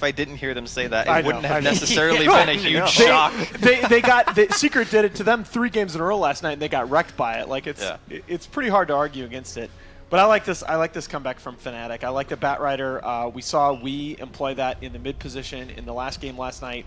if I didn't hear them say that, it I wouldn't know, have I know. necessarily been a huge shock. Secret did it to them 3 games in a row last night, and they got wrecked by it. Like it's pretty hard to argue against it. But I like this. I like this comeback from Fnatic. I like the Batrider. We saw employ that in the mid position in the last game last night,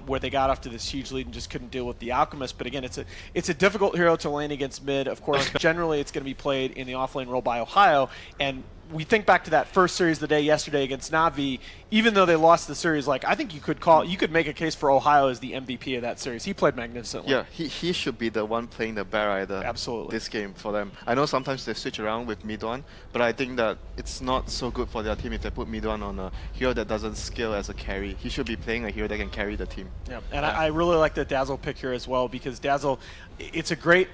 where they got off to this huge lead and just couldn't deal with the Alchemist. But again, it's a difficult hero to lane against mid. Of course, generally it's going to be played in the offlane role by Ohio. And we think back to that first series of the day yesterday against Na'Vi. Even though they lost the series, like I think you could make a case for Ohio as the MVP of that series. He played magnificently. Yeah, he should be the one playing the Batrider. Absolutely. This game for them. I know sometimes they switch around with mid-one, but I think that it's not so good for their team if they put mid-one on a hero that doesn't scale as a carry. He should be playing a hero that can carry the team. Yeah, and I really like the Dazzle pick here as well, because Dazzle, it's a great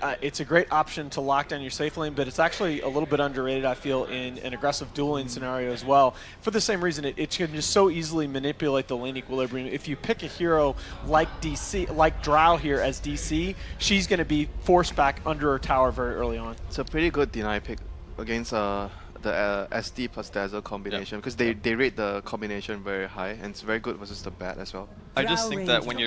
option to lock down your safe lane, but it's actually a little bit underrated, I feel, in an aggressive dueling scenario as well. For the same reason, it can just so easily manipulate the lane equilibrium. If you pick a hero like Drow here as DC, she's going to be forced back under her tower very early on. It's a pretty good deny pick against the SD plus Dazzle combination, because they rate the combination very high, and it's very good versus the Bat as well. I just think that when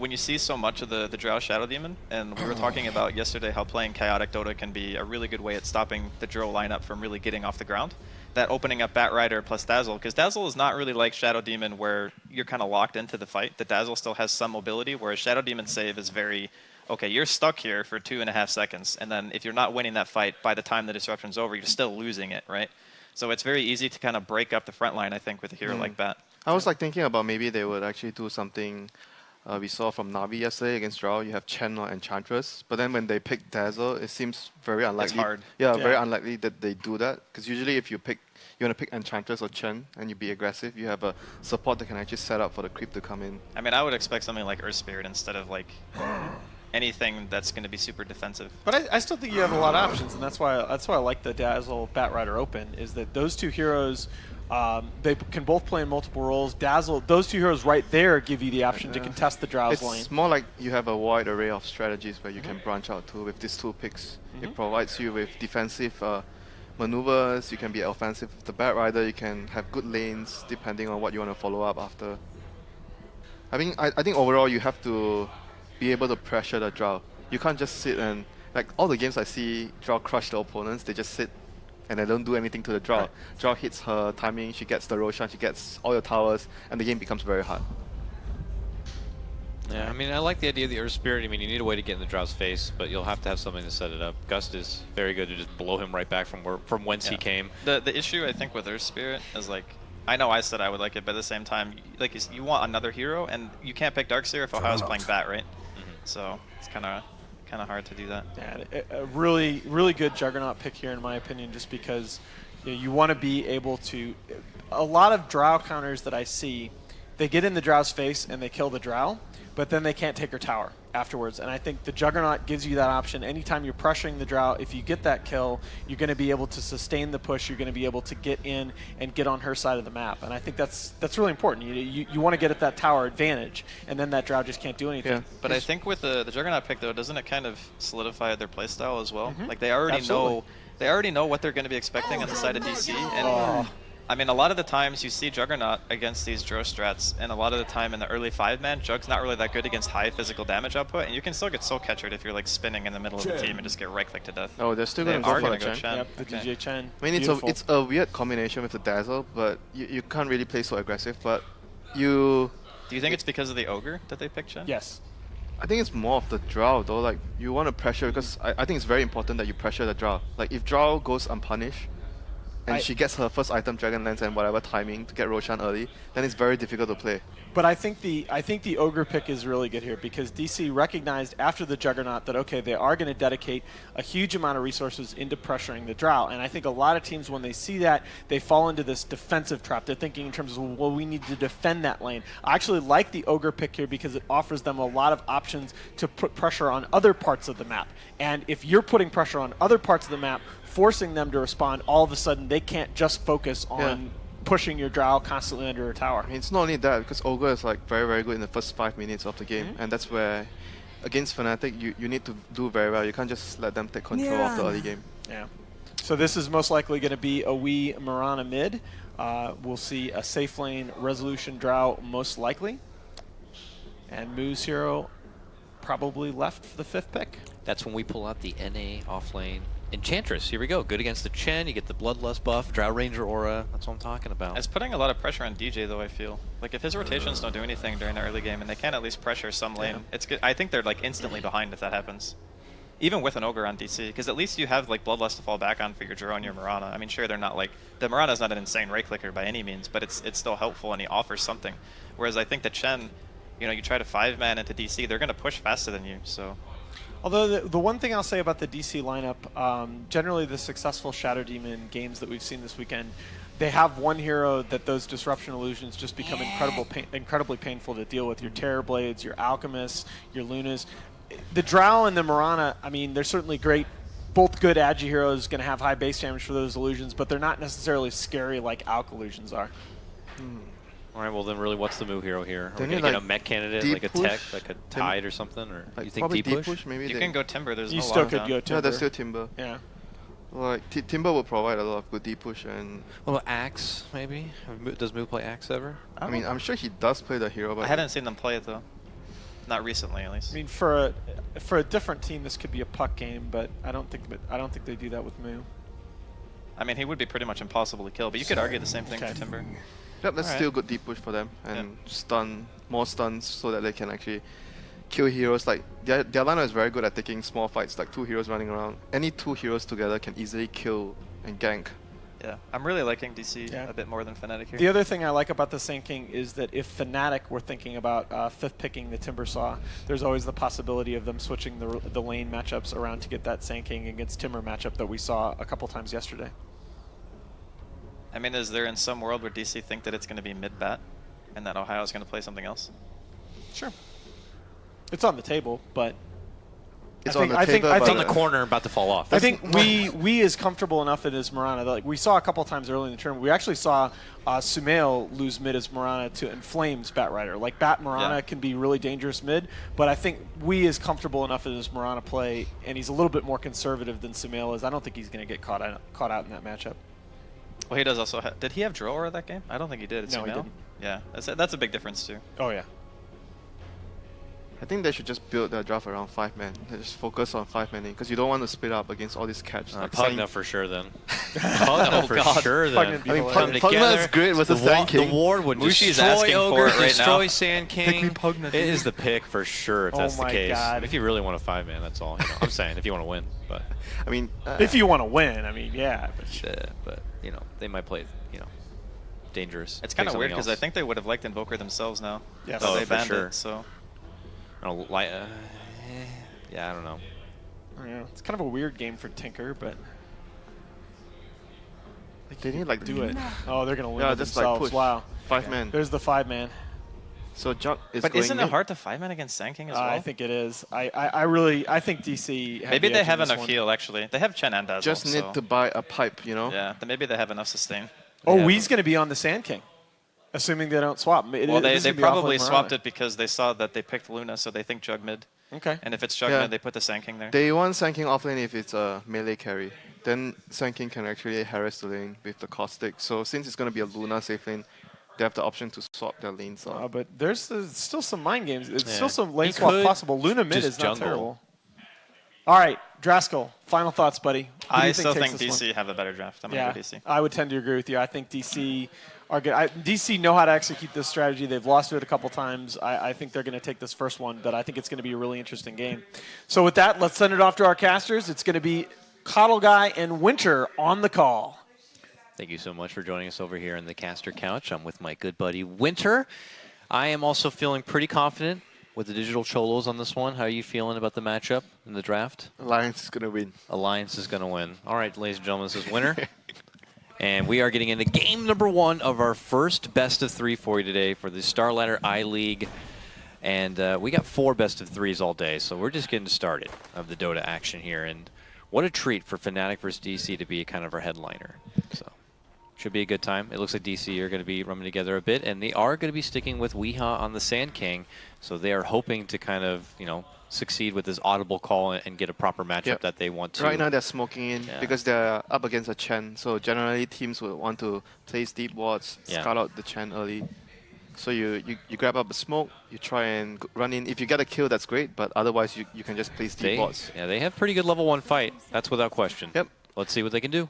when you see so much of the Drow Shadow Demon, and we were talking about yesterday how playing Chaotic Dota can be a really good way at stopping the Drow lineup from really getting off the ground, that opening up Batrider plus Dazzle, because Dazzle is not really like Shadow Demon where you're kind of locked into the fight. The Dazzle still has some mobility, whereas Shadow Demon's save is very, okay, you're stuck here for 2.5 seconds, and then if you're not winning that fight, by the time the disruption's over, you're still losing it, right? So it's very easy to kind of break up the front line, I think, with a hero like Bat. I was like thinking about maybe they would actually do something we saw from Na'Vi yesterday against Drow. You have Chen or Enchantress, but then when they pick Dazzle, it seems very unlikely. It's hard. Yeah, very unlikely that they do that, because usually if you want to pick Enchantress or Chen and you be aggressive, you have a support that can actually set up for the creep to come in. I mean, I would expect something like Earth Spirit instead of like anything that's going to be super defensive. But I still think you have a lot of options, and that's why I like the Dazzle Batrider Open, is that those two heroes, they can both play in multiple roles. Dazzle, those two heroes right there give you the option to contest the Drow's lane. It's more like you have a wide array of strategies where you can branch out to with these 2 picks. It provides you with defensive maneuvers, you can be offensive with the Batrider, you can have good lanes depending on what you want to follow up after. I think overall you have to be able to pressure the Drow. You can't just sit and, like all the games I see Drow crush the opponents, they just sit and they don't do anything to the Drow. Right. Drow hits her timing, she gets the Roshan, she gets all your towers, and the game becomes very hard. Yeah, I mean, I like the idea of the Earth Spirit. I mean, you need a way to get in the Drow's face, but you'll have to have something to set it up. Gust is very good to just blow him right back from whence he came. The issue, I think, with Earth Spirit is, like, I know I said I would like it, but at the same time, like, you want another hero, and you can't pick Darkseer if Ohio's playing Bat, right? So it's kind of hard to do that. Yeah, a really, really good Juggernaut pick here, in my opinion, just because you want to be able to. A lot of Drow counters that I see, they get in the Drow's face and they kill the Drow, but then they can't take her tower afterwards. And I think the Juggernaut gives you that option. Anytime you're pressuring the Drow, if you get that kill, you're going to be able to sustain the push. You're going to be able to get in and get on her side of the map. And I think that's really important. You want to get at that tower advantage, and then that Drow just can't do anything. Yeah. But I think with the Juggernaut pick, though, doesn't it kind of solidify their playstyle as well? Like they already know what they're going to be expecting on the side of DC. And I mean, a lot of the times you see Juggernaut against these Drow strats, and a lot of the time in the early 5-man, Jug's not really that good against high physical damage output, and you can still get soul catchered if you're like spinning in the middle of the team and just get right-clicked to death. Oh, they're still going to go for the Chen. Yep, the DJ Chen. I mean, it's a weird combination with the Dazzle, but you can't really play so aggressive, but Do you think it's because of the Ogre that they picked Chen? Yes. I think it's more of the Drow though. Like, you want to pressure, because I think it's very important that you pressure the Drow. Like, if Drow goes unpunished, and she gets her first item, Dragon Lance, and whatever timing to get Roshan early, then it's very difficult to play. But I think the Ogre pick is really good here, because DC recognized after the Juggernaut that, okay, they are going to dedicate a huge amount of resources into pressuring the Drow. And I think a lot of teams, when they see that, they fall into this defensive trap. They're thinking in terms of, well, we need to defend that lane. I actually like the Ogre pick here because it offers them a lot of options to put pressure on other parts of the map. And if you're putting pressure on other parts of the map, forcing them to respond, all of a sudden they can't just focus on pushing your Drow constantly under a tower. I mean, it's not only that, because Ogre is like very, very good in the first 5 minutes of the game, and that's where, against Fnatic, you need to do very well. You can't just let them take control of the early game. Yeah. So this is most likely going to be a Wii Mirana mid. We'll see a safe lane resolution Drow most likely. And Moo's hero probably left for the 5th pick. That's when we pull out the NA offlane Enchantress. Here we go. Good against the Chen. You get the Bloodlust buff, Drow Ranger aura. That's what I'm talking about. It's putting a lot of pressure on DJ though, I feel. Like if his rotations don't do anything during the early game and they can at least pressure some lane, it's good. I think they're like instantly behind if that happens. Even with an Ogre on DC, because at least you have like Bloodlust to fall back on for your Drow and your Mirana. I mean, sure, they're not like, the Mirana's not an insane right clicker by any means, but it's still helpful and he offers something. Whereas I think the Chen, you know, you try to 5-man into DC, they're going to push faster than you, so. Although the one thing I'll say about the DC lineup, generally the successful Shadow Demon games that we've seen this weekend, they have one hero that those disruption illusions just become incredibly painful to deal with. Your Terrorblades, your Alchemists, your Lunas. The Drow and the Mirana, I mean, they're certainly great. Both good Agi heroes going to have high base damage for those illusions, but they're not necessarily scary like Alch illusions are. All right, well then really what's the move hero here? Are we Then going you to get like a mech candidate, deep like a push? tech, like a Tide or something? Or Like you think probably deep push? maybe. You can go Timber, there's You no still lockdown. could go Yeah, Timber. there's still Timber. Yeah. Like Timber will provide a lot of good deep push, and What about Axe, maybe? Does Moo play Axe ever? I mean, I'm sure he does play the hero, but I haven't seen them play it though. Not recently, at least. I mean, for a different team, this could be a puck game, but I don't think they do that with Moo. I mean, he would be pretty much impossible to kill, but you could argue the same thing Okay. for Timber. Yep, that's Alright. still good deep push for them, and more stuns so that they can actually kill heroes. Like their lineup is very good at taking small fights, like 2 heroes running around. Any 2 heroes together can easily kill and gank. Yeah, I'm really liking DC Yeah. a bit more than Fnatic here. The other thing I like about the Sand King is that if Fnatic were thinking about 5th picking the Timber Saw, there's always the possibility of them switching the lane matchups around to get that Sand King against Timber matchup that we saw a couple times yesterday. I mean, is there in some world where DC think that it's going to be mid-bat and that Ohio's going to play something else? Sure. It's on the table, but It's I on think- the I think- table. I It's but, on the corner, about to fall off. I think we is comfortable enough in his Mirana. Like we saw a couple times early in the tournament. We actually saw Sumail lose mid as Mirana to Inflames Batrider. Like Bat Mirana Yeah. can be really dangerous mid, but I think we is comfortable enough in his Mirana play, and he's a little bit more conservative than Sumail is. I don't think he's going to get caught out in that matchup. Well, he does also have... Did he have Drill Aura that game? I don't think he did. It's No, he Sumail. didn't. Yeah, that's a big difference too. Oh yeah. I think they should just build their draft around 5-man. They just focus on 5-manning because you don't want to split up against all these catch. Like Pugna for sure then. Pugna for God. sure then. Pugna be I mean, hilarious. Pugna is great versus Sand The King. ward would Mushi's destroy asking for Ogre, it right destroy now. Sand Pick me King. Pugna, It dude. is the pick for sure if Oh that's the my case. God. If you really want a 5-man, that's all. You know, I'm saying if you want to win, but I mean, If you want to win, I mean, yeah. but you know they might play dangerous. It's Pick kind of something weird because I else. think they would have liked Invoker themselves now. Yes. So Oh, they for banned sure. it, so... I don't like. Yeah, I don't know. Yeah, it's kind of a weird game for Tinker, but they need like do it. Oh, they're going to win Yeah, it just like themselves. push. Wow. 5-man. There's the 5-man. So Juck is But going isn't it mid. hard to 5-man against Sand King as well? I think it is. I think DC. had Maybe the they edge in have this enough one. heal, actually. They have Chen and Dazzle, Just need so... to buy a pipe, you know? Yeah, then maybe they have enough sustain. Oh, Yeah. Wee's going to be on the Sand King, assuming they don't swap. Well, they probably swapped it because they saw that they picked Luna, so they think Jug mid. Okay. And if it's Jug Yeah. mid, they put the Sand King there. They want Sand King offlane if it's a melee carry. Then Sand King can actually harass the lane with the caustic. So since it's going to be a Luna safe lane, they have the option to swap their lanes out. But there's still some mind games. It's Yeah. still some lane He swap could possible. Luna mid just is not jungle. terrible. All right, Draskell, final thoughts, buddy. Who do I you still takes think this one? DC have a better draft. I'm Yeah, going to go DC. I would tend to agree with you. I think DC are good. DC know how to execute this strategy. They've lost to it a couple times. I think they're going to take this first one, but I think it's going to be a really interesting game. So with that, let's send it off to our casters. It's going to be Coddle Guy and Winter on the call. Thank you so much for joining us over here in the caster couch. I'm with my good buddy Winter. I am also feeling pretty confident with the Digital Cholos on this one. How are you feeling about the matchup in the draft? Alliance is going to win. Alliance is going to win. All right, ladies and gentlemen, this is Winter. And we are getting into game number 1 of our first best of 3 for you today for the Starladder I-League. And we got 4 best of 3s all day, so we're just getting started of the Dota action here. And what a treat for Fnatic versus DC to be kind of our headliner. So should be a good time. It looks like DC are going to be running together a bit, and they are going to be sticking with Weeha on the Sand King. So they are hoping to kind of, succeed with this audible call and get a proper matchup that they want to. Right now they're smoking in because they're up against a Chen. So generally teams would want to place deep wards, scout out the Chen early. So you grab up a smoke, you try and run in. If you get a kill, that's great, but otherwise you can just place deep wards. Yeah, they have pretty good level 1 fight. That's without question. Yep. Let's see what they can do.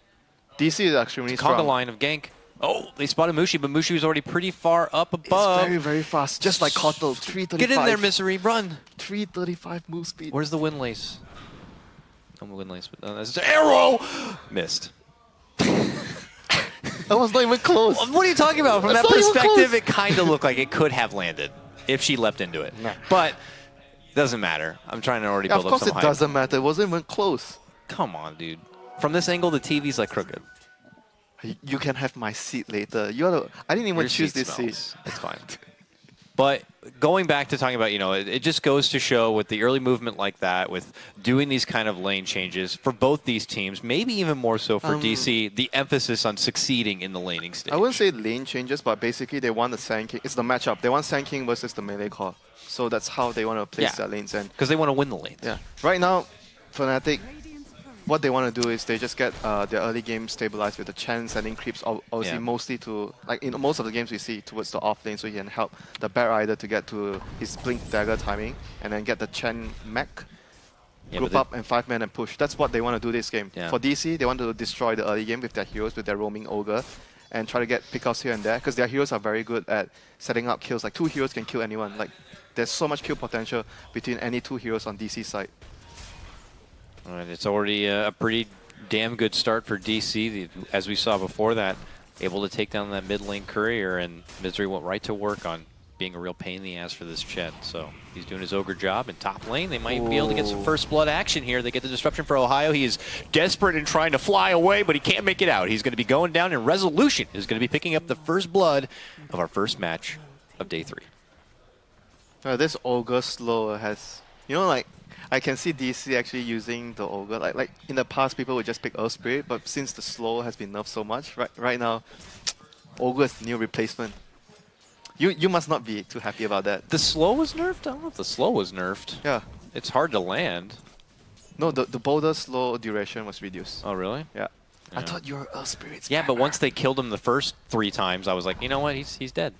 DC is extremely strong. Conga line of gank. Oh, they spotted Mushi, but Mushi was already pretty far up above. It's very, very fast. Just like Kotl, 335. Get in there, Misery, run. 335 move speed. Where's the wind lace? No wind lace, but that's an arrow! Missed. That was not even close. What are you talking about? From that perspective, it kind of looked like it could have landed if she leapt into it. Nah. But doesn't matter. I'm trying to already build up some hype. Of course it doesn't matter. It wasn't even close. Come on, dude. From this angle, the TV's like crooked. You can have my seat later. I didn't even choose this seat. It's fine. But going back to talking about, it just goes to show with the early movement like that, with doing these kind of lane changes for both these teams, maybe even more so for DC, the emphasis on succeeding in the laning stage. I wouldn't say lane changes, but basically they want the Sand King. It's the matchup. They want Sand King versus the melee core. So that's how they want to place their lanes. Because they want to win the lanes. Yeah. Right now, Fnatic, what they want to do is they just get their early game stabilized with the Chen sending creeps, obviously mostly to, like in most of the games we see, towards the off lane, so he can help the Bat Rider to get to his Blink Dagger timing, and then get the Chen mech, group up and 5-man and push. That's what they want to do this game. For DC, they want to destroy the early game with their heroes, with their roaming Ogre, and try to get pickoffs here and there, because their heroes are very good at setting up kills. Like 2 heroes can kill anyone. Like there's so much kill potential between any 2 heroes on DC side. All right, it's already a pretty damn good start for DC. As we saw before that, able to take down that mid lane courier, and Misery went right to work on being a real pain in the ass for this Chen. So he's doing his Ogre job in top lane. They might be able to get some first blood action here. They get the disruption for Ohio. He is desperate in trying to fly away, but he can't make it out. He's going to be going down, and Resolution is going to be picking up the first blood of our first match of day 3. This Ogre slow has, like, I can see DC actually using the Ogre. Like in the past, people would just pick Earth Spirit, but since the slow has been nerfed so much, right now, Ogre is the new replacement. You must not be too happy about that. The slow was nerfed? I don't know if the slow was nerfed. Yeah. It's hard to land. No, the boulder slow duration was reduced. Oh, really? Yeah. I thought you were Earth Spirit. Yeah, but once they killed him the first 3 times, I was like, you know what? He's dead.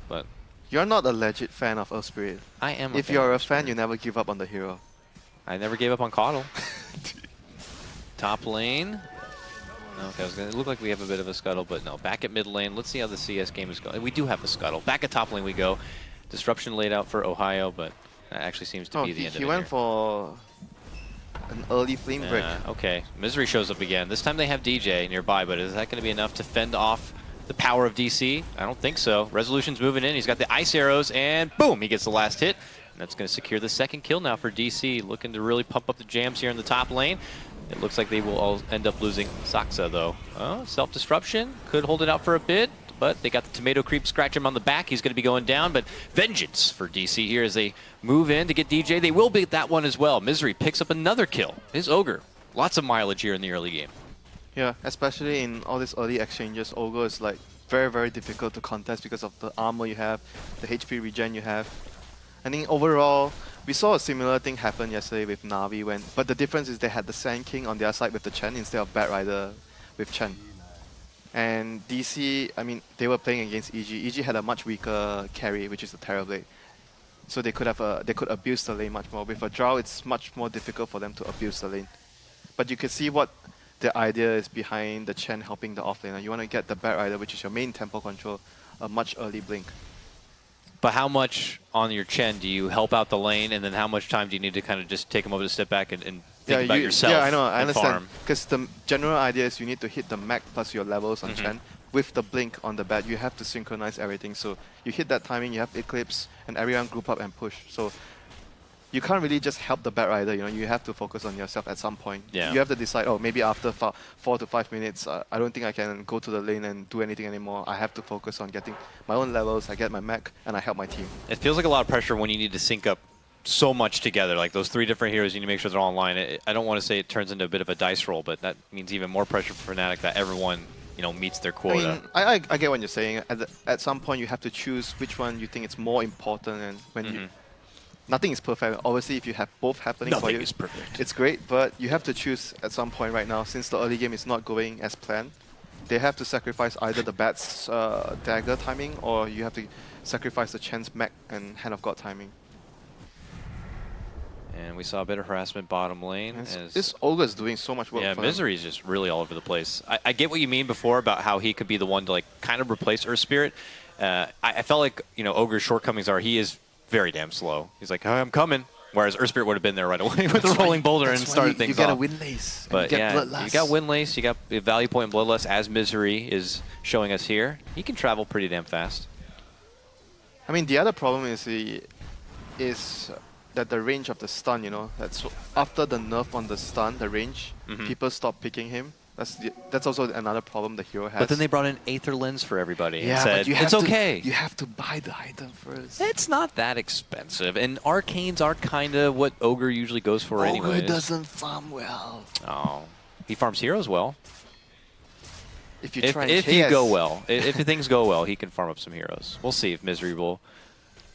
But you're not a legit fan of Earth Spirit. I am. If you're a fan, you never give up on the hero. I never gave up on Kotl. Top lane. Okay, it looked like we have a bit of a scuttle, but no. Back at mid lane. Let's see how the CS game is going. We do have a scuttle. Back at top lane we go. Disruption laid out for Ohio, but that actually seems to be the end of it. He went for an early flame break. Okay, Misery shows up again. This time they have DJ nearby, but is that going to be enough to fend off the power of DC? I don't think so. Resolution's moving in. He's got the ice arrows, and boom, he gets the last hit. And that's going to secure the second kill now for DC, looking to really pump up the jams here in the top lane. It looks like they will all end up losing Saksa, though. Oh, self-disruption. Could hold it out for a bit, but they got the tomato creep, scratch him on the back. He's going to be going down, but vengeance for DC here as they move in to get DJ. They will beat that one as well. Misery picks up another kill. His Ogre. Lots of mileage here in the early game. Yeah, especially in all these early exchanges, Ogre is like very, very difficult to contest because of the armor you have, the HP regen you have. I think overall, we saw a similar thing happen yesterday with Na'Vi, but the difference is they had the Sand King on their side with the Chen instead of Bat Rider with Chen. And DC, I mean, they were playing against EG. EG had a much weaker carry, which is the Terrorblade. So they could abuse the lane much more. With a Drow, it's much more difficult for them to abuse the lane. But you can see what the idea is behind the Chen helping the offlaner. You want to get the Bat Rider, which is your main tempo control, a much early blink. But how much on your Chen do you help out the lane, and then how much time do you need to kind of just take him over to step back and think about yourself? Yeah, I know, I understand. Because the general idea is you need to hit the mech plus your levels on Chen. With the blink on the bat, you have to synchronize everything. So you hit that timing, you have Eclipse, and everyone group up and push. So you can't really just help the Bat Rider, you have to focus on yourself at some point. Yeah. You have to decide, oh, maybe after 4 to 5 minutes, I don't think I can go to the lane and do anything anymore. I have to focus on getting my own levels, I get my mech, and I help my team. It feels like a lot of pressure when you need to sync up so much together. Like those 3 different heroes, you need to make sure they're all online. I don't want to say it turns into a bit of a dice roll, but that means even more pressure for Fnatic that everyone meets their quota. I mean, I get what you're saying. At some point, you have to choose which one you think is more important, and when nothing is perfect. Obviously, if you have both happening for Nothing you, is perfect. it's great. But you have to choose at some point right now, since the early game is not going as planned. They have to sacrifice either the Bat's dagger timing, or you have to sacrifice the Chen's mech and Hand of God timing. And we saw a bit of harassment bottom lane. As This Ogre is doing so much work yeah, for Misery is just really all over the place. I get what you mean before about how he could be the one to like kind of replace Earth Spirit. I felt like, you know, Ogre's shortcomings are he is very damn slow. He's like, oh, I'm coming. Whereas Earth Spirit would have been there right away with the rolling boulder and started things off. You get a Windlace. But you get yeah, Bloodlust. you got Windlace, you got Value Point and Bloodlust, as Misery is showing us here. He can travel pretty damn fast. I mean, the other problem is that the range of the stun, you know, that's after the nerf on the stun, the range, people stop picking him. That's also another problem the hero has. But then they brought in Aether Lens for everybody yeah, and said, but you have it's okay. You have to buy the item first. It's not that expensive, and Arcanes are kind of what Ogre usually goes for anyway. Ogre doesn't farm well. Oh, he farms heroes well. If you try if you go well, if things go well, he can farm up some heroes. We'll see if Misery will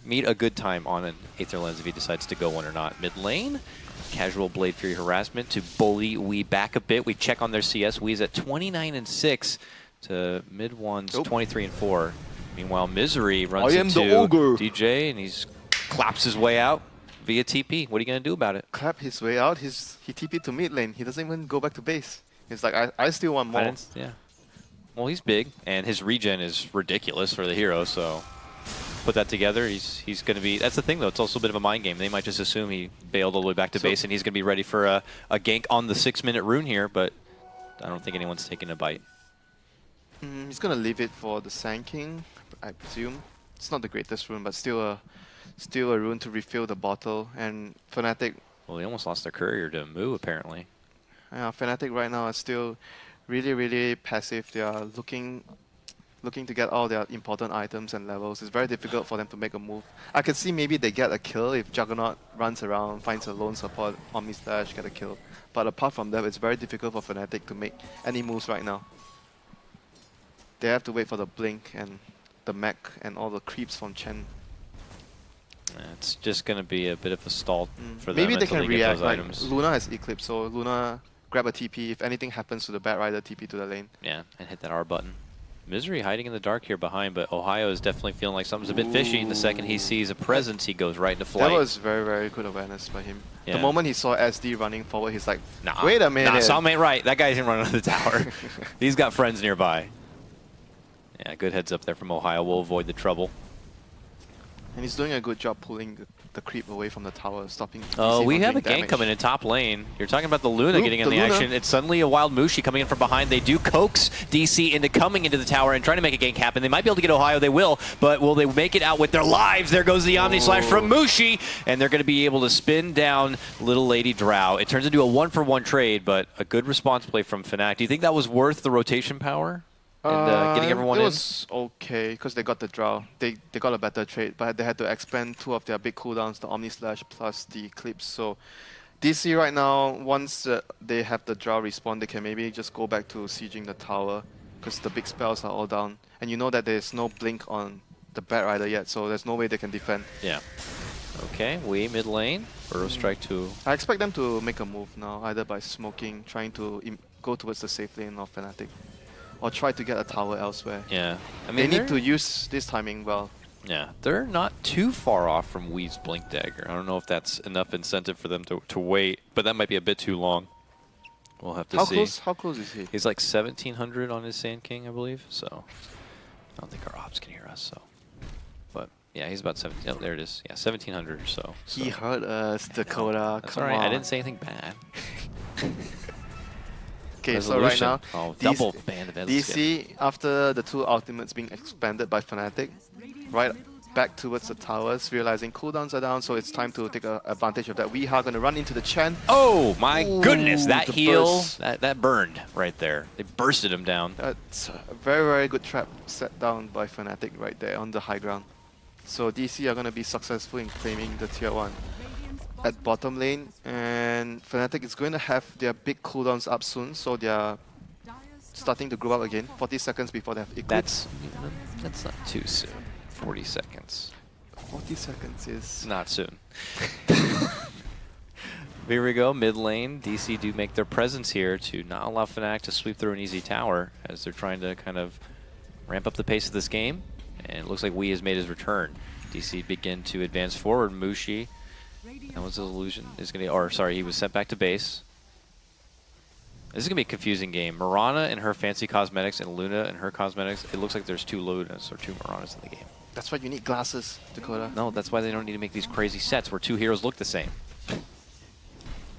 meet a good time on an Aether Lens if he decides to go one or not. Mid lane, casual Blade Fury harassment to bully Wee back a bit. We check on their CS. Wee's at 29-6 to mid ones 23-4. Meanwhile, Misery runs into DJ and he's claps his way out via TP. What are you gonna do about it? Clap his way out. He TP'd to mid lane. He doesn't even go back to base. He's like, I still want more. Yeah. Well, he's big and his regen is ridiculous for the hero. So put that together, he's going to be... That's the thing, though. It's also a bit of a mind game. They might just assume he bailed all the way back to base and he's going to be ready for a gank on the 6-minute rune here, but I don't think anyone's taking a bite. He's going to leave it for the Sand King, I presume. It's not the greatest rune, but still a rune to refill the bottle. And Fnatic... Well, they almost lost their courier to Mu, apparently. Yeah, Fnatic right now are still really, really passive. They are looking to get all their important items and levels. It's very difficult for them to make a move. I could see maybe they get a kill if Juggernaut runs around, finds a lone support, Omni Slash, get a kill. But apart from that, it's very difficult for Fnatic to make any moves right now. They have to wait for the blink and the mech and all the creeps from Chen. It's just going to be a bit of a stall for them. Maybe they can react. Like items. Luna has Eclipse, so Luna grab a TP. If anything happens to the Bat Rider, TP to the lane. Yeah, and hit that R button. Misery hiding in the dark here behind, but Ohio is definitely feeling like something's a bit fishy. The second he sees a presence, he goes right into flight. That was very, very good awareness by him. Yeah. The moment he saw SD running forward, he's like, nah, wait a minute. Nah, Sam ain't right. That guy isn't running on the tower. He's got friends nearby. Yeah, good heads up there from Ohio. We'll avoid the trouble. And he's doing a good job pulling the creep away from the tower, stopping. Oh, DC we from have a doing gank damage. coming in top lane. You're talking about the Luna getting in the Luna. action. It's suddenly a Wild Mushi coming in from behind. They do coax DC into coming into the tower and trying to make a gank happen. They might be able to get Ohio. They will, but will they make it out with their lives? There goes the Omni Slash from Mushi, and they're going to be able to spin down Little Lady Drow. It turns into a 1-for-1 trade, but a good response play from Fnatic. Do you think that was worth the rotation power? And getting everyone it in? was okay, because they got the draw. They got a better trade, but they had to expend 2 of their big cooldowns, the Omni Slash plus the Eclipse. So DC right now, once they have the draw respawn, they can maybe just go back to sieging the tower, because the big spells are all down. And you know that there's no blink on the Bat Rider yet, so there's no way they can defend. Yeah. Okay, we mid lane. Burrow strike to... I expect them to make a move now, either by smoking, trying to go towards the safe lane of Fnatic, or try to get a tower elsewhere. Yeah. I mean, they need to use this timing well. Yeah, they're not too far off from Wee's Blink Dagger. I don't know if that's enough incentive for them to wait, but that might be a bit too long. We'll have to see. How close is he? He's like 1,700 on his Sand King, I believe. So I don't think our ops can hear us. So, but yeah, he's about 17. Oh, there it is. Yeah, 1,700 or so. He hurt us, Dakota. That's Come all right. on. I didn't say anything bad. Okay, so right now, double band of DC, after the 2 ultimates being expanded by Fnatic, right back towards the towers, realizing cooldowns are down, so it's time to take advantage of that. We are going to run into the Chen. Oh my goodness, that the heal, burst. that burned right there. They bursted him down. That's a very, very good trap set down by Fnatic right there on the high ground. So DC are going to be successful in claiming the tier 1 at bottom lane, and Fnatic is going to have their big cooldowns up soon, so they are starting to grow up again, 40 seconds before they have Eclipse. That's not too soon. 40 seconds. 40 seconds is... Not soon. Here we go, mid lane. DC do make their presence here to not allow Fnatic to sweep through an easy tower as they're trying to kind of ramp up the pace of this game. And it looks like Wii has made his return. DC begin to advance forward. Mushi, that was his illusion, is going to, or sorry, he was sent back to base. This is going to be a confusing game. Mirana and her fancy cosmetics and Luna and her cosmetics. It looks like there's 2 Lunas or 2 Miranas in the game. That's why you need glasses, Dakota. No, that's why they don't need to make these crazy sets where 2 heroes look the same.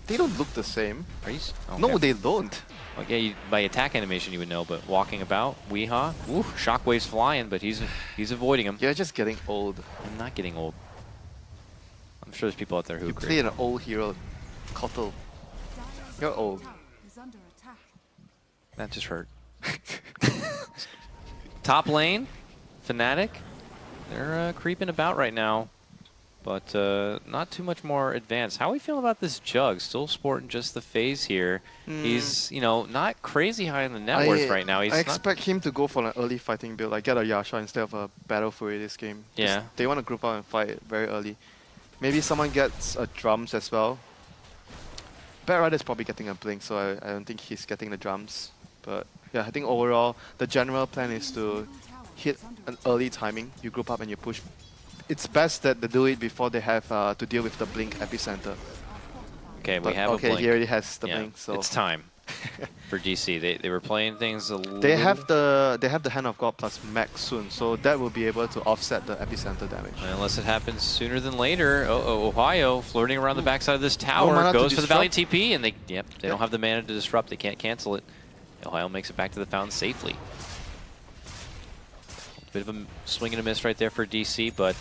They don't look the same. Are you? Okay. No, they don't. Well, yeah, by attack animation you would know, but walking about, Weehaw, ooh, Shockwave's flying, but he's avoiding him. You're just getting old. I'm not getting old. I'm sure there's people out there who You agree. play an old hero, Kotl. You're old. That just hurt. Top lane, Fnatic, they're creeping about right now, but not too much more advanced. How are we feeling about this Jug? Still sporting just the phase here. He's, you know, not crazy high in the net worth right now. He's I not expect him to go for an early fighting build, like get a Yasha instead of a Battle Fury this game. Yeah. They want to group out and fight very early. Maybe someone gets a drums as well. Batrider's probably getting a blink, so I don't think he's getting the drums. But yeah, I think overall, the general plan is to hit an early timing. You group up and you push. It's best that they do it before they have to deal with the blink epicenter. Okay, we But have a okay, blink. he already has the Yeah, blink, so it's time for DC. They were playing things a little... they have the Hand of God plus Max soon, so that will be able to offset the epicenter damage. Unless it happens sooner than later. Ohio flirting around the backside of this tower, mana to goes for the disrupt. Valiant TP, and they don't have the mana to disrupt. They can't cancel it. Ohio makes it back to the fountain safely. Bit of a swing and a miss right there for DC, but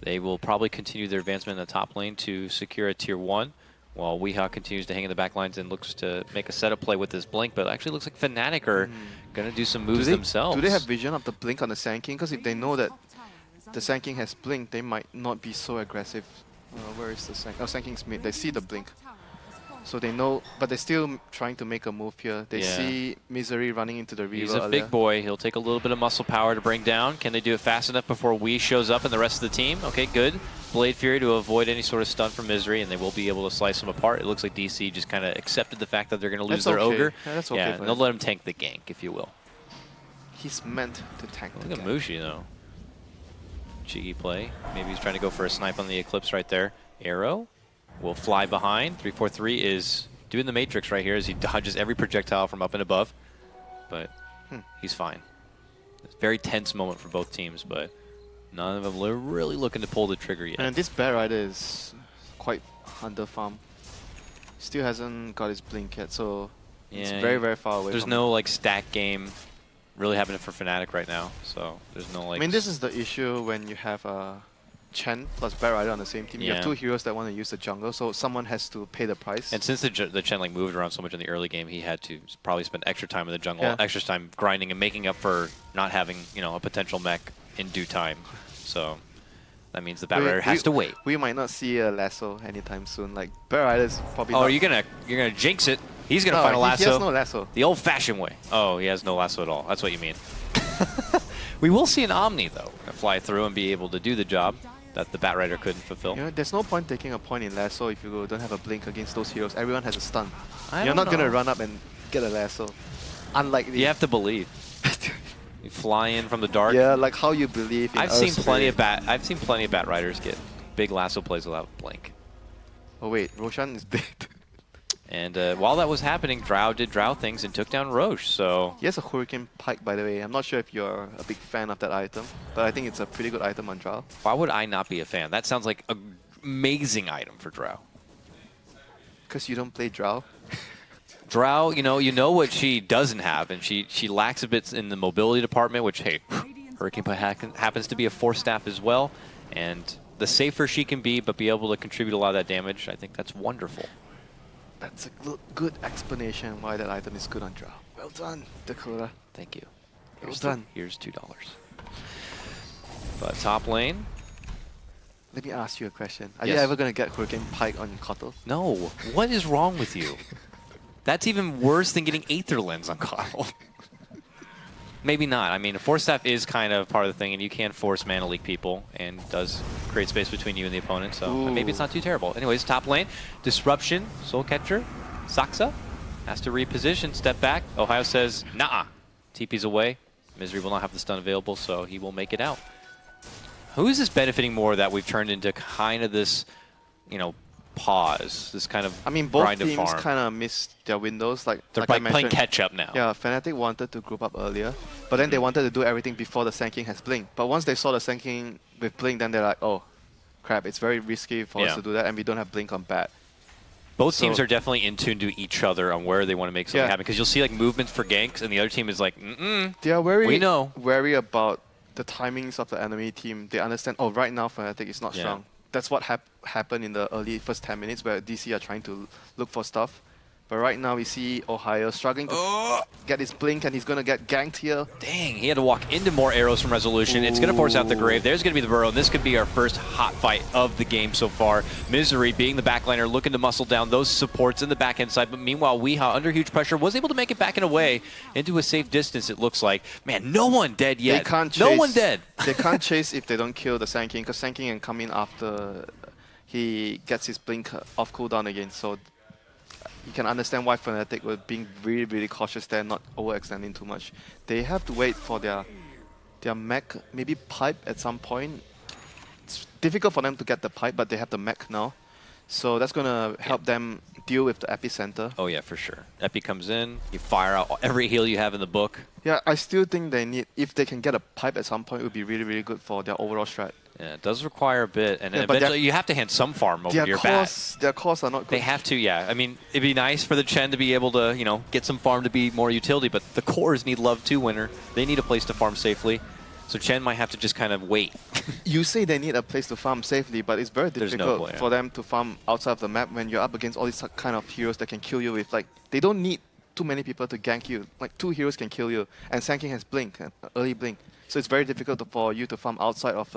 they will probably continue their advancement in the top lane to secure a tier 1, while Weehaw continues to hang in the back lines and looks to make a setup play with this blink, but actually looks like Fnatic are going to do some moves themselves. Do they have vision of the blink on the Sand King? Because if they know that the Sand King has blink, they might not be so aggressive. Where is the Sand? Oh, Sand King's mid. They see the blink. So they know, but they're still trying to make a move here. They see Misery running into the river. He's a big boy. He'll take a little bit of muscle power to bring down. Can they do it fast enough before Wii shows up and the rest of the team? Okay, good. Blade Fury to avoid any sort of stun from Misery, and they will be able to slice him apart. It looks like DC just kind of accepted the fact that they're going to lose their Ogre. Yeah, that's okay. Yeah, and they'll let him tank the gank, if you will. He's meant to tank the Look at gank. Mushi, though. Cheeky play. Maybe he's trying to go for a snipe on the Eclipse right there. Arrow will fly behind. 343 is doing the Matrix right here as he dodges every projectile from up and above. But he's fine. It's a very tense moment for both teams, but none of them are really looking to pull the trigger yet. And this Batrider is quite under farm. Still hasn't got his blink yet, so it's very, very far away. There's from no him. like stack game really happening for Fnatic right now, so there's no like... I mean, this is the issue when you have Chen plus Batrider on the same team. You have 2 heroes that want to use the jungle, so someone has to pay the price. And since the Chen like moved around so much in the early game, he had to probably spend extra time in the jungle, extra time grinding and making up for not having, you know, a potential mech in due time. So that means the Batrider has to wait. We might not see a lasso anytime soon. Like Batrider's probably. Oh, you're gonna jinx it. He's gonna find a lasso. He has no lasso. The old-fashioned way. Oh, he has no lasso at all. That's what you mean. We will see an Omni though fly through and be able to do the job that the Batrider couldn't fulfill. You know, there's no point taking a point in lasso if you don't have a blink against those heroes. Everyone has a stun. You're not gonna run up and get a lasso. Unlikely. You have to believe. You fly in from the dark. Yeah, like how you believe in I've seen plenty of Batriders get big lasso plays without blink. Oh wait, Roshan is dead. And while that was happening, Drow did Drow things and took down Roche, so... He has a Hurricane Pike, by the way. I'm not sure if you're a big fan of that item, but I think it's a pretty good item on Drow. Why would I not be a fan? That sounds like an amazing item for Drow. Because you don't play Drow? Drow, you know what she doesn't have, and she lacks a bit in the mobility department, which, hey, Hurricane Pike happens to be a 4-staff as well, and the safer she can be, but be able to contribute a lot of that damage, I think that's wonderful. That's a good explanation why that item is good on Drow. Well done, Dakota. Thank you. Well done. Here's $2. But top lane. Let me ask you a question. Are you ever going to get Hurricane Pike on Kotl? No. What is wrong with you? That's even worse than getting Aether Lens on Kotl. Maybe not. I mean, Force Staff is kind of part of the thing, and you can force Mana Leak people, and does create space between you and the opponent, so maybe it's not too terrible. Anyways, top lane, Disruption, Soul Catcher, Saksa has to reposition, step back. Ohio says, nah, TP's away. Misery will not have the stun available, so he will make it out. Who is this benefiting more that we've turned into kind of this, you know, pause, this kind of I mean, both grind of teams farm? kind of missed their windows. Like They're I playing mentioned, catch up now. Yeah, Fnatic wanted to group up earlier, but then they wanted to do everything before the Sand King has Blink. But once they saw the Sand King with Blink, then they're like, oh, crap, it's very risky for us to do that, and we don't have Blink on bat. Both teams are definitely in tune to each other on where they want to make something happen, because you'll see like movements for ganks, and the other team is like, They are very we know. wary about the timings of the enemy team. They understand, oh, right now Fnatic is not strong. That's what happened in the early first 10 minutes where DC are trying to look for stuff. But right now we see Ohio struggling to get his Blink, and he's going to get ganked here. Dang, he had to walk into more arrows from Resolution. It's going to force out the Grave. There's going to be the Burrow, and this could be our first hot fight of the game so far. Misery, being the backliner, looking to muscle down those supports in the backhand side. But meanwhile, Weehaw, under huge pressure, was able to make it back and away into a safe distance, it looks like. Man, no one dead yet. They can't chase, no one dead. They can't chase if they don't kill the Sand King, because Sand King can come in after he gets his Blink off cooldown again. So you can understand why Fnatic were being really, really cautious there, not overextending too much. They have to wait for their mech, maybe pipe at some point. It's difficult for them to get the pipe, but they have the mech now. So that's going to help them deal with the epicenter. Oh yeah, for sure. Epi comes in, you fire out every heal you have in the book. Yeah, I still think they need, if they can get a pipe at some point, it would be really, really good for their overall strat. Yeah, it does require a bit, and eventually you have to hand some farm over to your bat. Their cores are not good. They have to, yeah. I mean, it'd be nice for the Chen to be able to, you know, get some farm to be more utility, but the cores need love too, Winner. They need a place to farm safely. So Chen might have to just kind of wait. You say they need a place to farm safely, but it's very difficult for them to farm outside of the map when you're up against all these kind of heroes that can kill you with, like, they don't need too many people to gank you. Like, 2 heroes can kill you, and Sand King has Blink, early Blink. So it's very difficult for you to farm outside of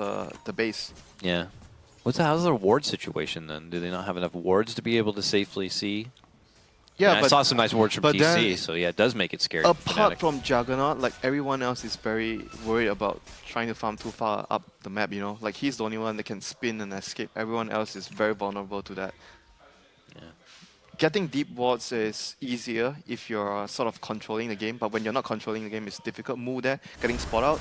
the base. Yeah. How's the ward situation then? Do they not have enough wards to be able to safely see? Yeah, I saw some nice wards from TC, so yeah, it does make it scary. Apart from Juggernaut, like everyone else is very worried about trying to farm too far up the map, you know? Like he's the only one that can spin and escape. Everyone else is very vulnerable to that. Yeah. Getting deep wards is easier if you're sort of controlling the game, but when you're not controlling the game, it's difficult. Moo there, getting spot out.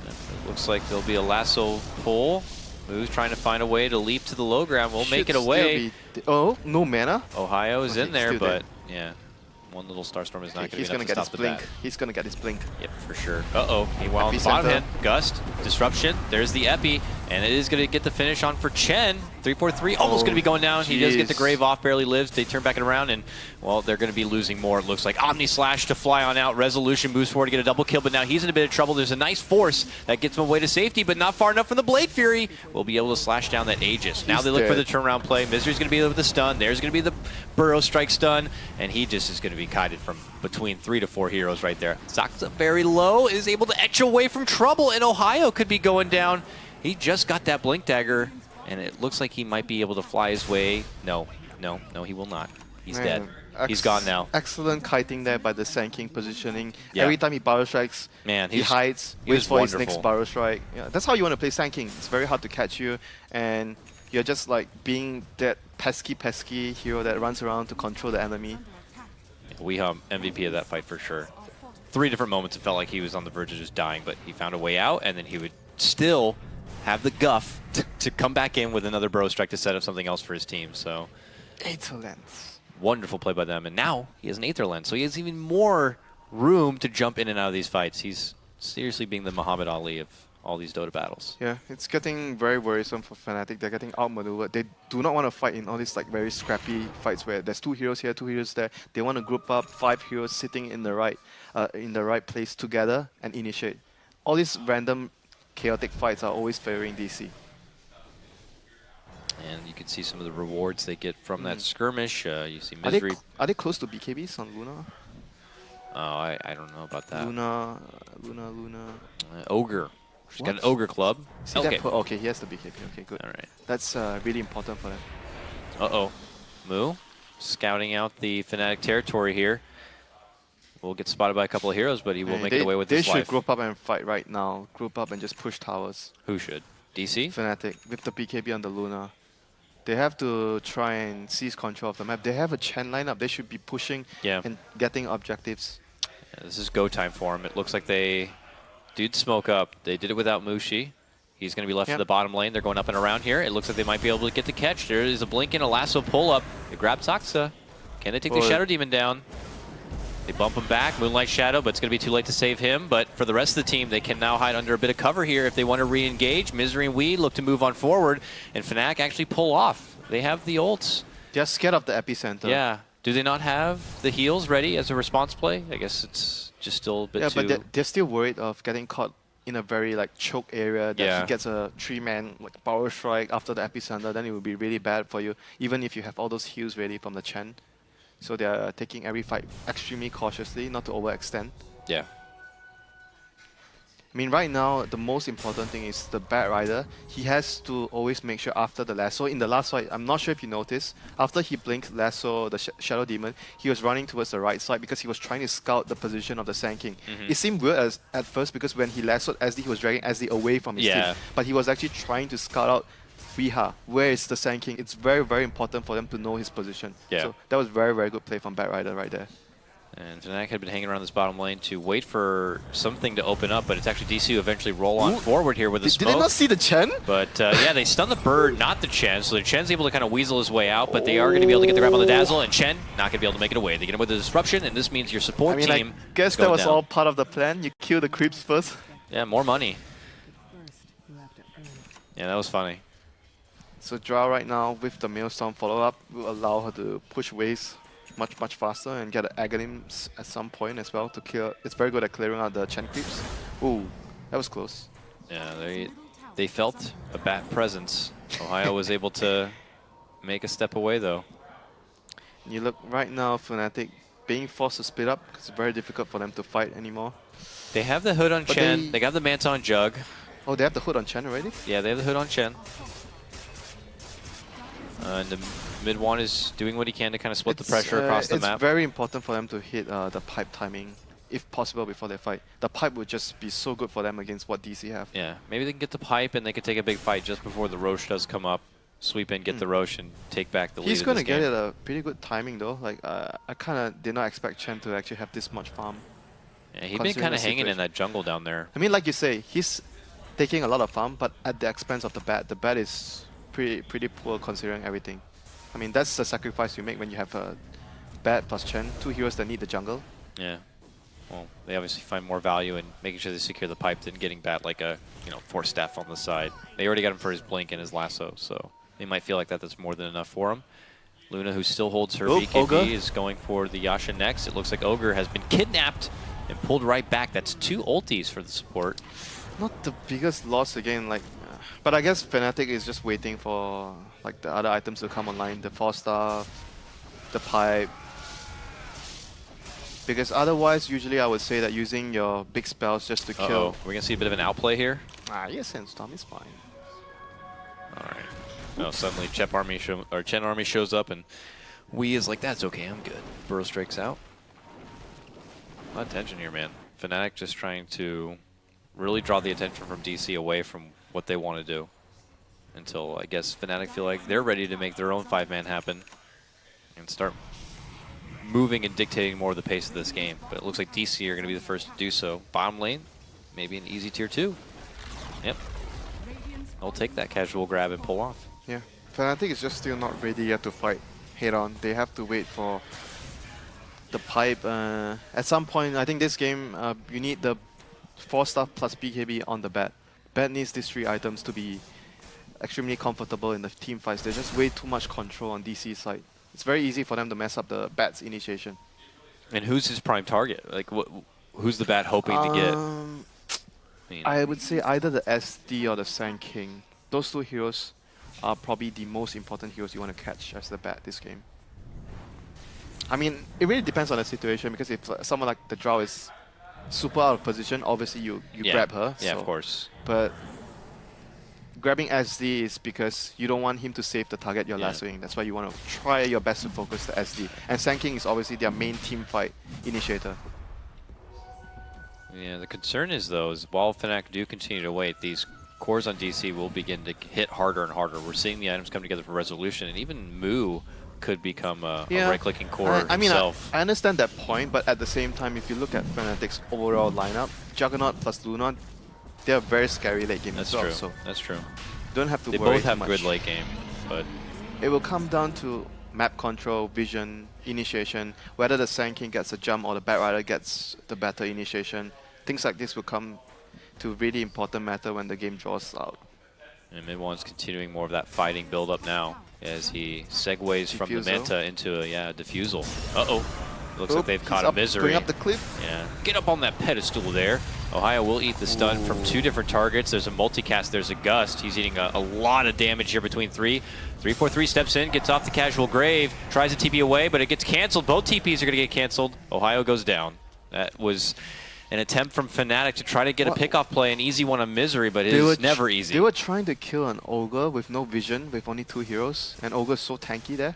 It looks like there'll be a lasso pull. Moo's trying to find a way to leap to the low ground. We'll make it away. Oh, no mana. Ohio is in there, but yeah, one little Starstorm is not going to be enough to stop the bat. He's going to get his Blink. Yep, for sure. Uh-oh. Meanwhile, on the bottom end, Gust, Disruption. There's the Epi, and it is going to get the finish on for Chen. 3-4-3, almost going to be going down. He does get the Grave off, barely lives. They turn back it around, and, well, they're going to be losing more. It looks like Omni Slash to fly on out. Resolution moves forward to get a double kill, but now he's in a bit of trouble. There's a nice force that gets him away to safety, but not far enough from the Blade Fury. Will be able to slash down that Aegis. Now they look for the turnaround play. Misery's going to be there with the stun. There's going to be the Burrow Strike stun, and he just is going to be kited from between 3 to 4 heroes right there. Saksa very low, is able to etch away from trouble, and Ohio could be going down. He just got that Blink Dagger, and it looks like he might be able to fly his way. No, he will not. He's dead. He's gone now. Excellent kiting there by the Sand King positioning. Yeah. Every time he Burrow Strikes, he hides, waits for his next Burrow Strike. Yeah, that's how you want to play Sand King. It's very hard to catch you, and you're just like being that pesky hero that runs around to control the enemy. Weehaw MVP of that fight for sure. 3 different moments it felt like he was on the verge of just dying, but he found a way out, and then he would still have the guff to come back in with another Burrow Strike to set up something else for his team. So, Aether Lens. Wonderful play by them, and now he has an Aether Lens, so he has even more room to jump in and out of these fights. He's seriously being the Muhammad Ali of all these Dota battles. Yeah, it's getting very worrisome for Fnatic. They're getting outmaneuvered. They do not want to fight in all these like very scrappy fights where there's 2 heroes here, 2 heroes there. They want to group up 5 heroes sitting in the right place together and initiate. All these random chaotic fights are always favoring DC. And you can see some of the rewards they get from that skirmish. You see Misery. Are they close to BKBs on Luna? Oh, I don't know about that. Luna. Ogre. She's got an Ogre club. Okay. Okay, he has the BKB. Okay, good. All right. That's really important for them. Uh-oh. Moo scouting out the Fnatic territory here. will get spotted by a couple of heroes, but he will make they, it away with they his life. should group up and fight right now. Group up and just push towers. Who should? DC? Fnatic with the BKB on the Luna. They have to try and seize control of the map. They have a Chen lineup. They should be pushing and getting objectives. Yeah, this is go time for him. It looks like they did smoke up. They did it without Mushi. He's going to be left in the bottom lane. They're going up and around here. It looks like they might be able to get the catch. There is a blink and a lasso pull up. They grab Saksa. Can they take the Shadow Demon down? They bump him back. Moonlight Shadow, but it's going to be too late to save him. But for the rest of the team, they can now hide under a bit of cover here if they want to re-engage. Misery and Wee look to move on forward, and Fnatic actually pull off. They have the ults. They're scared of the epicenter. Yeah. Do they not have the heals ready as a response play? I guess it's just still a bit too... Yeah, but they're still worried of getting caught in a very choke area that he gets a 3-man power strike after the epicenter. Then it would be really bad for you, even if you have all those heals ready from the Chen. So they are taking every fight extremely cautiously, not to overextend. Yeah. I mean, right now, the most important thing is the Bat Rider. He has to always make sure after the lasso. In the last fight, I'm not sure if you noticed, after he blinked lasso the Shadow Demon, he was running towards the right side because he was trying to scout the position of the Sand King. It seemed weird at first because when he lassoed SD, he was dragging SD away from his team. But he was actually trying to scout out Riha, where is the Sand King. It's very, very important for them to know his position. So that was very, very good play from Bat Rider right there. And Fnatic had been hanging around this bottom lane to wait for something to open up, but it's actually DC who eventually roll on forward here with a smoke. Did they not see the Chen? But yeah, they stun the bird, not the Chen, so the Chen's able to kind of weasel his way out, but they are going to be able to get the grab on the Dazzle, and Chen not going to be able to make it away. They get him with the Disruption, and this means your support team I guess that was all part of the plan. You kill the creeps first. Yeah, more money. Yeah, that was funny. So Drow right now with the Maelstrom follow-up will allow her to push waves much faster and get an Aghanim at some point as well to kill. It's very good at clearing out the Chen creeps. Ooh, that was close. Yeah, they felt a bat presence. Ohio was able to make a step away though. You look right now, Fnatic being forced to split up because it's very difficult for them to fight anymore. They have the hood on Chen. They got the Manta on Jug. Oh, they have the hood on Chen already? Yeah, they have the hood on Chen. And the mid one is doing what he can to kind of split the pressure across the map. It's very important for them to hit the pipe timing, if possible, before they fight. The pipe would just be so good for them against what DC have. Yeah, maybe they can get the pipe and they could take a big fight just before the Roche does come up. Sweep in, get the Roche, and take back the lead. He's going to get it a pretty good timing though. I kind of did not expect Chen to actually have this much farm. Yeah, he's been kind of hanging in that jungle down there. I mean, like you say, he's taking a lot of farm, but at the expense of the bat. The bat is pretty poor considering everything. I mean, that's the sacrifice you make when you have a bat plus Chen, 2 heroes that need the jungle. Yeah. Well, they obviously find more value in making sure they secure the pipe than getting bat like a, force staff on the side. They already got him for his blink and his lasso, so they might feel like that's more than enough for him. Luna, who still holds her BKB, Ogre is going for the Yasha next. It looks like Ogre has been kidnapped and pulled right back. That's 2 ultis for the support. Not the biggest loss again, but I guess Fnatic is just waiting for the other items to come online, the Force Staff, the pipe. Because otherwise, usually I would say that using your big spells just to kill. We're gonna see a bit of an outplay here. Yes, Sandstorm is fine. All right. No, suddenly Chen army shows up and Wee is like, that's okay, I'm good. Burrow strikes out. A lot of tension here, man. Fnatic just trying to really draw the attention from DC away from what they want to do. Until, I guess, Fnatic feel like they're ready to make their own 5-man happen and start moving and dictating more of the pace of this game. But it looks like DC are going to be the first to do so. Bottom lane, maybe an easy tier 2. Yep. They'll take that casual grab and pull off. Yeah. Fnatic is just still not ready yet to fight head on. They have to wait for the pipe. At some point, I think this game, you need the Force Staff plus BKB on the bat. Bat needs these 3 items to be extremely comfortable in the team fights. There's just way too much control on DC's side. It's very easy for them to mess up the bat's initiation. And who's his prime target? Like, who's the bat hoping to get? I would say either the SD or the Sand King. Those 2 heroes are probably the most important heroes you want to catch as the bat this game. I mean, it really depends on the situation, because if someone like the Drow is super out of position, obviously you grab her. Yeah, of course. But grabbing SD is because you don't want him to save the target you're lassoing. That's why you want to try your best to focus the SD. And Sand King is obviously their main team fight initiator. Yeah, the concern is, though, is while Fnatic do continue to wait, these cores on DC will begin to hit harder and harder. We're seeing the items come together for resolution, and even Moo could become a right-clicking core I mean, himself. I understand that point, but at the same time, if you look at Fnatic's overall lineup, Juggernaut plus Luna, they're very scary late game That's as well. true. So That's true. don't have to They worry both have too much. good late game, but It will come down to map control, vision, initiation, whether the Sand King gets a jump or the Batrider gets the better initiation. Things like this will come to really important matter when the game draws out. and Mid-One's continuing more of that fighting build-up now as he segues from the Diffusal. Manta into a diffusal. Uh-oh. Looks like they've He's caught a Misery. Going up the cliff. Yeah, get up on that pedestal there. Ohio will eat the stun from 2 different targets. There's a multicast, there's a gust. He's eating a lot of damage here between 3. 343 steps in, gets off the casual grave, tries to TP away, but it gets canceled. Both TPs are going to get canceled. Ohio goes down. That was an attempt from Fnatic to try to get a pickoff play, an easy one on Misery, but it is never easy. They were trying to kill an Ogre with no vision, with only 2 heroes, and Ogre's so tanky there.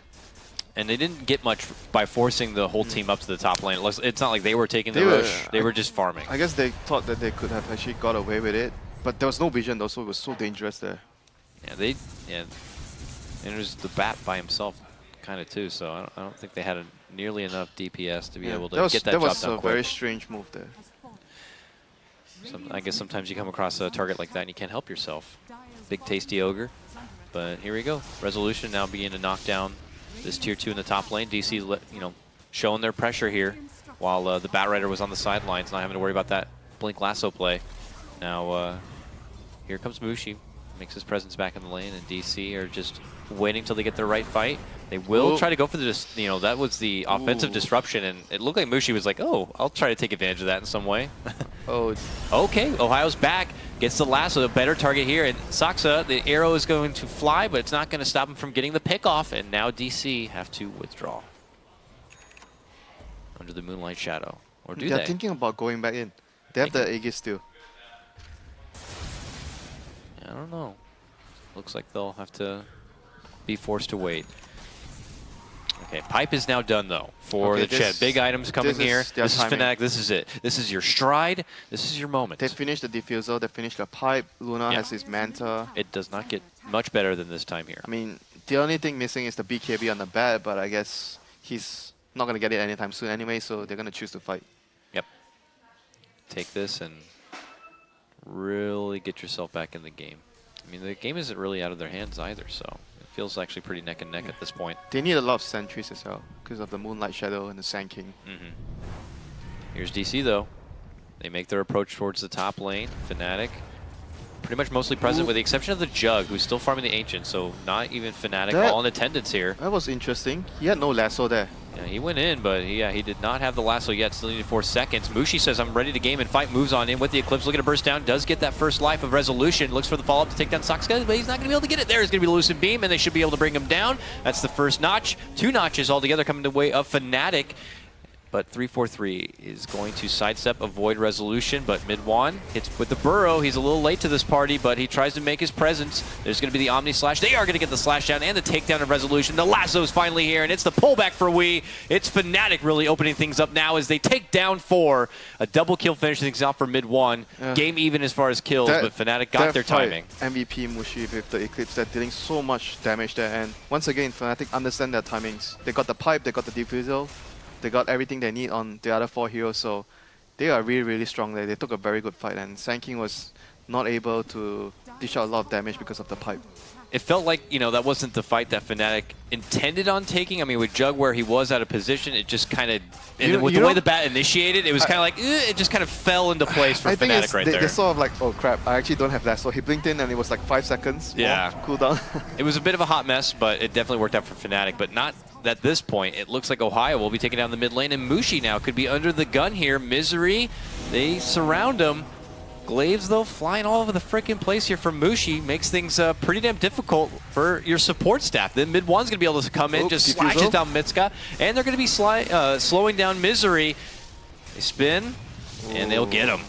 And they didn't get much by forcing the whole team up to the top lane. It's not like they were taking the rush. They were just farming. I guess they thought that they could have actually got away with it, but there was no vision though, so it was so dangerous there. Yeah, and it was the Bat by himself kind of too, so I don't think they had nearly enough DPS to be able to get that job done quick. That was a very strange move there. I guess sometimes you come across a target like that and you can't help yourself. Big tasty Ogre. But here we go. Resolution now beginning to knock down this tier 2 in the top lane. DC, showing their pressure here while the Batrider was on the sidelines, not having to worry about that Blink Lasso play. Now, here comes Mushi. Makes his presence back in the lane, and DC are just waiting till they get the right fight. They will try to go for the, that was the offensive disruption, and it looked like Mushi was like, oh, I'll try to take advantage of that in some way. Okay, Ohio's back, gets the lasso, a better target here, and Saksa, the arrow is going to fly, but it's not going to stop him from getting the pick off, and now DC have to withdraw under the Moonlight Shadow. Or do they? They're thinking about going back in. They have the Aegis still. I don't know. Looks like they'll have to be forced to wait. Okay, pipe is now done though for the Chet. Big items coming here. This is Fnatic. This is it. This is your stride. This is your moment. They finished the diffusal. They finished the pipe. Luna has his Manta. It does not get much better than this time here. I mean, the only thing missing is the BKB on the bat, but I guess he's not going to get it anytime soon anyway, so they're going to choose to fight. Yep. Take this and really get yourself back in the game. I mean, the game isn't really out of their hands either, so it feels actually pretty neck and neck at this point. They need a lot of sentries as well because of the Moonlight Shadow and the Sand King. Here's DC though. They make their approach towards the top lane. Fnatic pretty much mostly present with the exception of the Jug, who's still farming the Ancient, so not even Fnatic all in attendance here. That was interesting. He had no lasso there. Yeah, he went in, but he did not have the lasso yet. Still needed 4 seconds. Mushi says, I'm ready to game and fight. Moves on in with the Eclipse. Looking to burst down. Does get that first life of Resolution. Looks for the follow-up to take down Sakska, but he's not going to be able to get it there. He's going to be the Lucid Beam, and they should be able to bring him down. That's the first notch. 2 notches altogether coming the way of Fnatic. But 343 is going to sidestep, avoid Resolution, but Mid-Wan hits with the Burrow. He's a little late to this party, but he tries to make his presence. There's going to be the Omni Slash. They are going to get the slash down and the takedown of Resolution. The lasso's finally here, and it's the pullback for Wii. It's Fnatic really opening things up now as they take down 4. A double kill finishing things off for Mid-Wan. Game even as far as kills, but Fnatic got their timing. MVP Mushi with the Eclipse, they're dealing so much damage there, and once again, Fnatic understand their timings. They got the pipe, they got the diffusal. They got everything they need on the other 4 heroes, so they are really, really strong there. They took a very good fight, and Sand King was not able to dish out a lot of damage because of the pipe. It felt like, that wasn't the fight that Fnatic intended on taking. I mean, with Jug where he was out of position, it just kind of, and with the way the bat initiated, it was kind of like, it just kind of fell into place for Fnatic right there. They sort of like, oh crap, I actually don't have that. So he blinked in and it was like 5 seconds cooldown. It was a bit of a hot mess, but it definitely worked out for Fnatic, but not at this point. It looks like Ohio will be taking down the mid lane, and Mushi now could be under the gun here. Misery, they surround him. Glaives, though, flying all over the frickin' place here for Mushi makes things pretty damn difficult for your support staff. Then Mid-One's going to be able to come in, just slashes down Mitska, and they're going to be slowing down Misery. They spin, and they'll get him.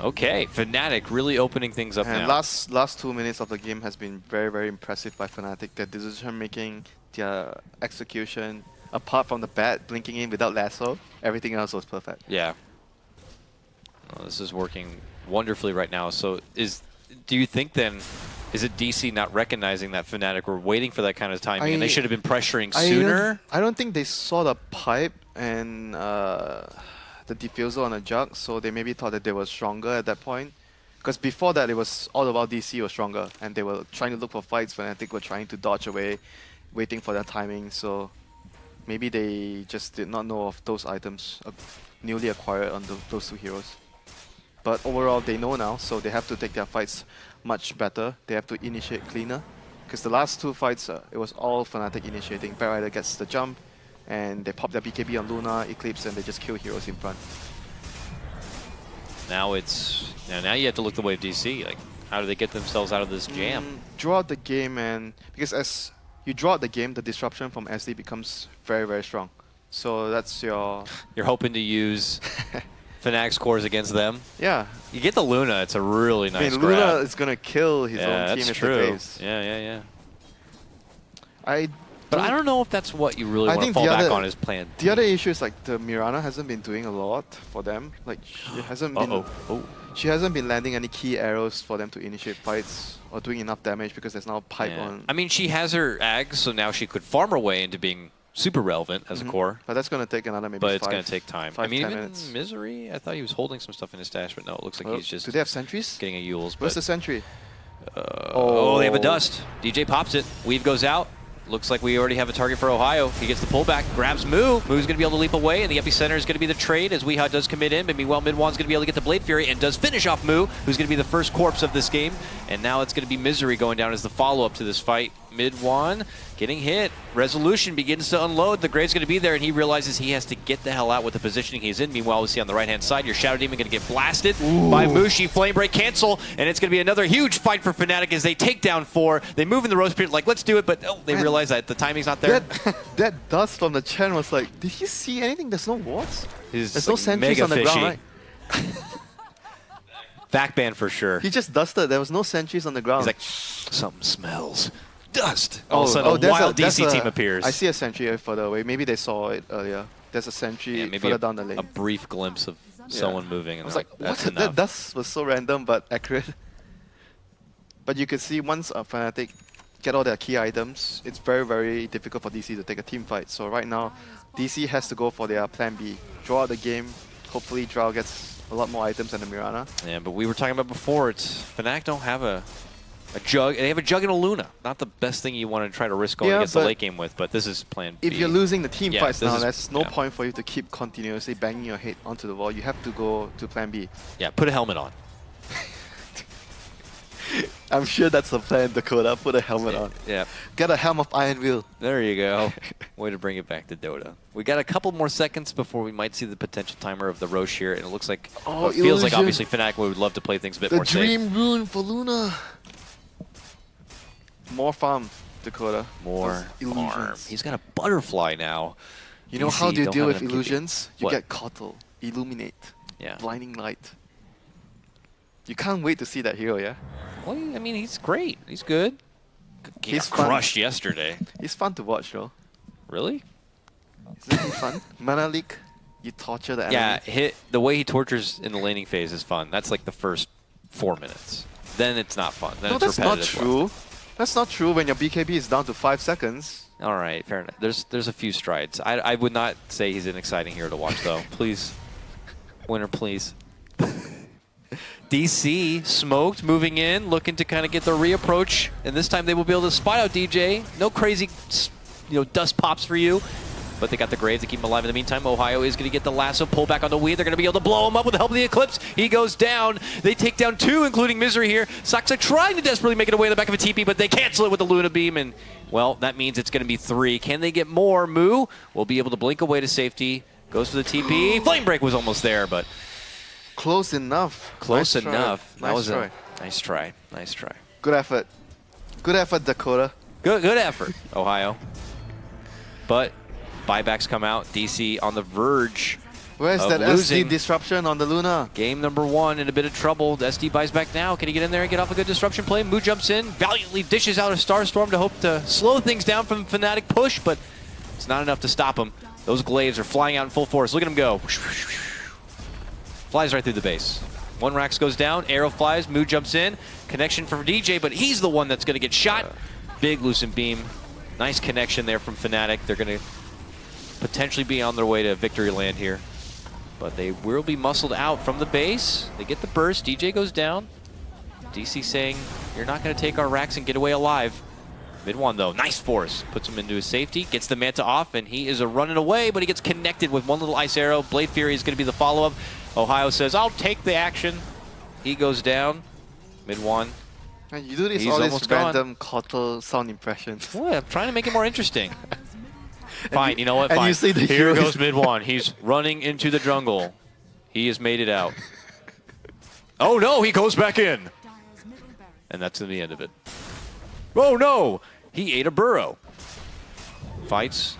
Okay, Fnatic really opening things up now. Last 2 minutes of the game has been very, very impressive by Fnatic. Their decision-making, their execution, apart from the bat blinking in without lasso, everything else was perfect. Yeah. Oh, this is working wonderfully right now. So do you think then, is it DC not recognizing that Fnatic were waiting for that kind of timing and they should have been pressuring sooner? I don't think they saw the pipe and the diffuser on the jug, so they maybe thought that they were stronger at that point. Because before that, it was all about DC was stronger, and they were trying to look for fights. Fnatic were trying to dodge away, waiting for their timing. So maybe they just did not know of those items newly acquired on those two heroes. But overall, they know now, so they have to take their fights much better. They have to initiate cleaner. Because the last two fights, it was all Fnatic initiating. Batrider gets the jump, and they pop their BKB on Luna, Eclipse, and they just kill heroes in front. Now now you have to look the way of DC. Like, how do they get themselves out of this jam? Draw out the game, and because as you draw out the game, the disruption from SD becomes very, very strong. So that's your... You're hoping to use Fnatic's cores against them? Yeah. You get the Luna, it's a really nice grab. Luna is going to kill his own team if they face. Yeah. But I don't know if that's what you really want to fall back on as plan. The other issue is like the Mirana hasn't been doing a lot for them. Like she hasn't been she hasn't been landing any key arrows for them to initiate fights or doing enough damage because there's now a pipe on. I mean, she has her Ags, so now she could farm her way into being super relevant as a core. But that's going to take another maybe But it's going to take time. I mean, 10 even minutes. Misery, I thought he was holding some stuff in his stash, but no, it looks like he's just do they have sentries? getting a Yules. Where's the sentry? They have a dust. DJ pops it. Weave goes out. Looks like we already have a target for Ohio. He gets the pullback, grabs Moo. Moo's going to be able to leap away, and the epicenter is going to be the trade as Weeha does commit in. But meanwhile, Midwan's going to be able to get the Blade Fury and does finish off Moo, who's going to be the first corpse of this game. And now it's going to be Misery going down as the follow-up to this fight. Midwan getting hit. Resolution begins to unload. The Grave's going to be there, and he realizes he has to get the hell out with the positioning he's in. Meanwhile, we see on the right-hand side, your Shadow Demon going to get blasted by Mushi. Flame Break cancel, and it's going to be another huge fight for Fnatic as they take down 4. They move in the Rose Pit like, let's do it, but they realize that the timing's not there. That dust from the Chen was like, did he see anything? There's no wards? There's no like sentries on the fishy. ground, right? Backban for sure. He just dusted. There was no sentries on the ground. He's like, something smells. Dust. All of a sudden, a wild DC team appears. I see a sentry further away. Maybe they saw it earlier. There's a sentry further down the lane. A brief glimpse of someone moving. And I was like, that's what? enough. That dust was so random but accurate. But you could see once a Fnatic get all their key items, it's very, very difficult for DC to take a team fight. So right now, DC has to go for their plan B. Draw out the game. Hopefully, Drow gets a lot more items than the Mirana. Yeah, but we were talking about before, it's Fnatic don't have a jug. They have a jug and a Luna. Not the best thing you want to try to risk going against the late game with, but this is plan B. If you're losing the team fights now, there's no yeah. point for you to keep continuously banging your head onto the wall. You have to go to plan B. Yeah, put a helmet on. I'm sure that's the plan, Dakota. Put a helmet on. Yeah. Get a helm of Iron Will. There you go. Way to bring it back to Dota. We got a couple more seconds before we might see the potential timer of the Roche here, and it looks like, it feels like obviously Fnatic would love to play things a bit more safe. The dream rune for Luna. More farm, Dakota. More farm. He's got a butterfly now. You know how do you deal with illusions? You get Coddle, Illuminate, yeah. Blinding Light. You can't wait to see that hero, yeah? Well, I mean, he's great. He's good. He's fun. crushed yesterday. He's fun to watch, though. Really? Isn't he fun? Mana Leak, you torture the enemy. Yeah, the way he tortures in the laning phase is fun. That's like the first 4 minutes. Then it's not fun. Then No, it's that's not repetitive. true. That's not true when your BKB is down to 5 seconds. All right, fair enough. There's a few strides. I would not say he's an exciting hero to watch, though. Please. Winner, please. DC smoked, moving in, looking to kind of get the reapproach, and this time they will be able to spot out DJ. No crazy, dust pops for you, but they got the Graves to keep him alive in the meantime. Ohio is going to get the lasso, pull back on the Wii. They're going to be able to blow him up with the help of the Eclipse. He goes down. They take down 2, including Misery here. Saksa trying to desperately make it away in the back of a TP, but they cancel it with the Luna Beam, and, well, that means it's going to be 3. Can they get more? Moo will be able to blink away to safety. Goes for the TP. Flame Break was almost there, but... Close enough. Close enough. That was a nice try. Nice try. Good effort. Good effort, Dakota. Good effort, Ohio. But buybacks come out. DC on the verge. Where's that SD disruption on the Luna? Game number 1 in a bit of trouble. SD buys back now. Can he get in there and get off a good disruption play? Moo jumps in, valiantly dishes out a Starstorm to hope to slow things down from Fnatic push, but it's not enough to stop him. Those glaives are flying out in full force. Look at him go. Flies right through the base. One Rax goes down, arrow flies, Moo jumps in, connection from DJ, but he's the one that's going to get shot. Big Lucent Beam. Nice connection there from Fnatic. They're going to potentially be on their way to victory land here. But they will be muscled out from the base. They get the burst. DJ goes down. DC saying, you're not going to take our Rax and get away alive. Mid one, though. Nice force. Puts him into his safety. Gets the Manta off, and he is running away, but he gets connected with one little ice arrow. Blade Fury is going to be the follow-up. Ohio says, I'll take the action. He goes down. Mid one. And you do this He's all almost these random Kotal sound impressions. Well, I'm trying to make it more interesting. Fine, you know what? And Fine. you see the Here heroes. goes mid one. He's running into the jungle. He has made it out. Oh no, he goes back in. And that's the end of it. Oh no, he ate a burrow. Fights.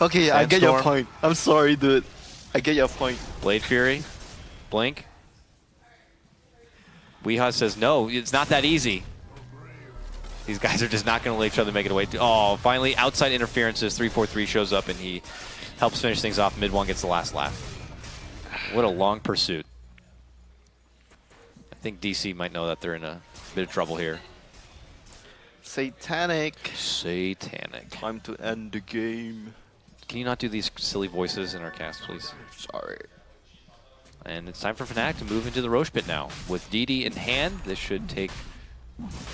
Okay, I get your Sandstorm. point. I'm sorry, dude. I get your point. Blade Fury. Blink. Weeha says, no, it's not that easy. These guys are just not going to let each other make it away. Oh, finally, outside interferences. 3-4-3 shows up, and he helps finish things off. Mid one gets the last laugh. What a long pursuit. I think DC might know that they're in a bit of trouble here. Satanic. Satanic. Time to end the game. Can you not do these silly voices in our cast, please? Sorry. And it's time for Fnatic to move into the Roche pit now. With DD in hand, this should take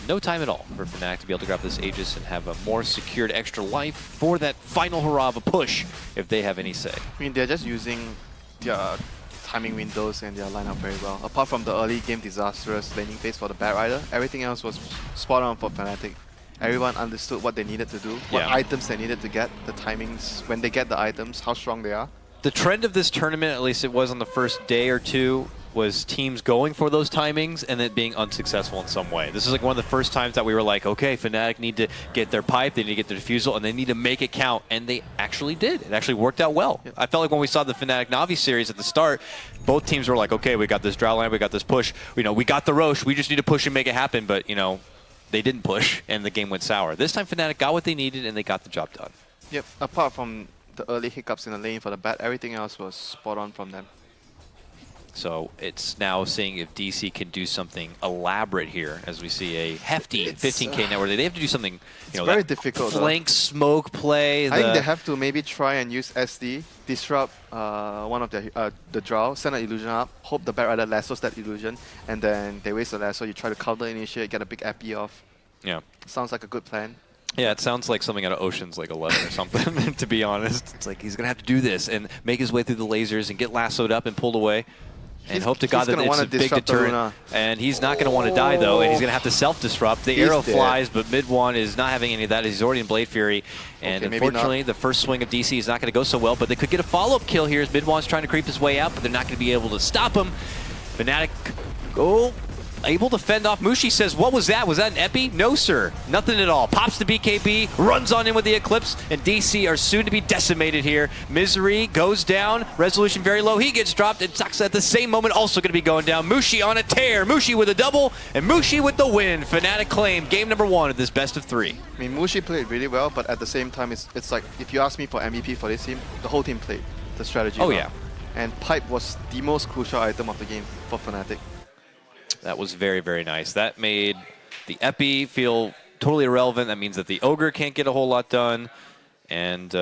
no time at all for Fnatic to be able to grab this Aegis and have a more secured extra life for that final hurrah of a push, if they have any say. I mean, they're just using their timing windows and their lineup very well. Apart from the early game disastrous laning phase for the Batrider, everything else was spot on for Fnatic. Everyone understood what they needed to do, what Yeah. items they needed to get, the timings, when they get the items, how strong they are. The trend of this tournament, at least it was on the first day or two, was teams going for those timings and then being unsuccessful in some way. This is like one of the first times that we were like, okay, Fnatic need to get their pipe, they need to get their defusal, and they need to make it count. And they actually did. It actually worked out well. Yep. I felt like when we saw the Fnatic Navi series at the start, both teams were like, okay, we got this drought line, we got this push. You know, we got the Roche, we just need to push and make it happen. But, you know, they didn't push, and the game went sour. This time, Fnatic got what they needed, and they got the job done. Yep, apart from the early hiccups in the lane for the bat, everything else was spot on from them. So it's now seeing if DC can do something elaborate here, as we see a hefty 15K network. They have to do something, you know, very that difficult, though. flank smoke play. I think they have to maybe try and use SD, disrupt one of the draw, send an illusion up, hope the Batrider lassos that illusion, and then they waste the lasso, you try to counter initiate, get a big epi off. Yeah. Sounds like a good plan. Yeah, it sounds like something out of Ocean's like 11 or something, to be honest. It's like he's going to have to do this and make his way through the lasers and get lassoed up and pulled away. And hope to God that it's a big deterrent. And he's not going to want to die, though, and he's going to have to self-disrupt. The arrow flies, but mid one is not having any of that. He's already in Blade Fury. And okay, unfortunately, the first swing of DC is not going to go so well, but they could get a follow-up kill here as mid one's trying to creep his way out, but they're not going to be able to stop him. Fnatic, able to fend off. Mushi says, what was that? Was that an epi? No, sir. Nothing at all. Pops the BKB, runs on in with the Eclipse, and DC are soon to be decimated here. Misery goes down. Resolution very low. He gets dropped, and Saxa at the same moment also going to be going down. Mushi on a tear. Mushi with a double, and Mushi with the win. Fnatic claim game number one of this best of three. I mean, Mushi played really well, but at the same time, it's like, if you ask me for MVP for this team, the whole team played the strategy. Oh, well. yeah. And pipe was the most crucial item of the game for Fnatic. That was very, very nice. That made the Epi feel totally irrelevant. That means that the Ogre can't get a whole lot done. And,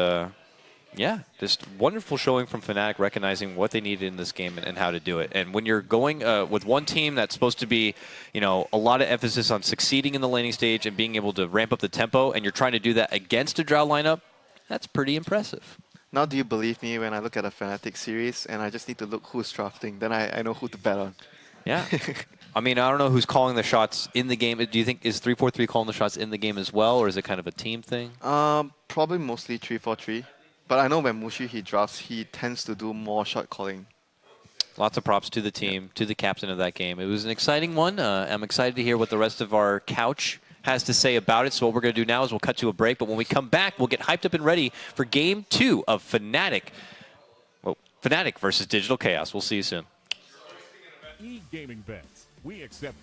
yeah, just wonderful showing from Fnatic, recognizing what they needed in this game and how to do it. And when you're going with one team that's supposed to be, you know, a lot of emphasis on succeeding in the laning stage and being able to ramp up the tempo, and you're trying to do that against a Drow lineup, that's pretty impressive. Now, do you believe me when I look at a Fnatic series and I just need to look who's drafting? Then I know who to bet on. Yeah. I mean, I don't know who's calling the shots in the game. Do you think, is 3-4-3 calling the shots in the game as well, or is it kind of a team thing? Probably mostly 3-4-3. But I know when Mushi he drafts, he tends to do more shot calling. Lots of props to the team, to the captain of that game. It was an exciting one. I'm excited to hear what the rest of our couch has to say about it. So what we're going to do now is we'll cut to a break. But when we come back, we'll get hyped up and ready for Game 2 of Fnatic. Well, Fnatic versus Digital Chaos. We'll see you soon. E-gaming bets. We accept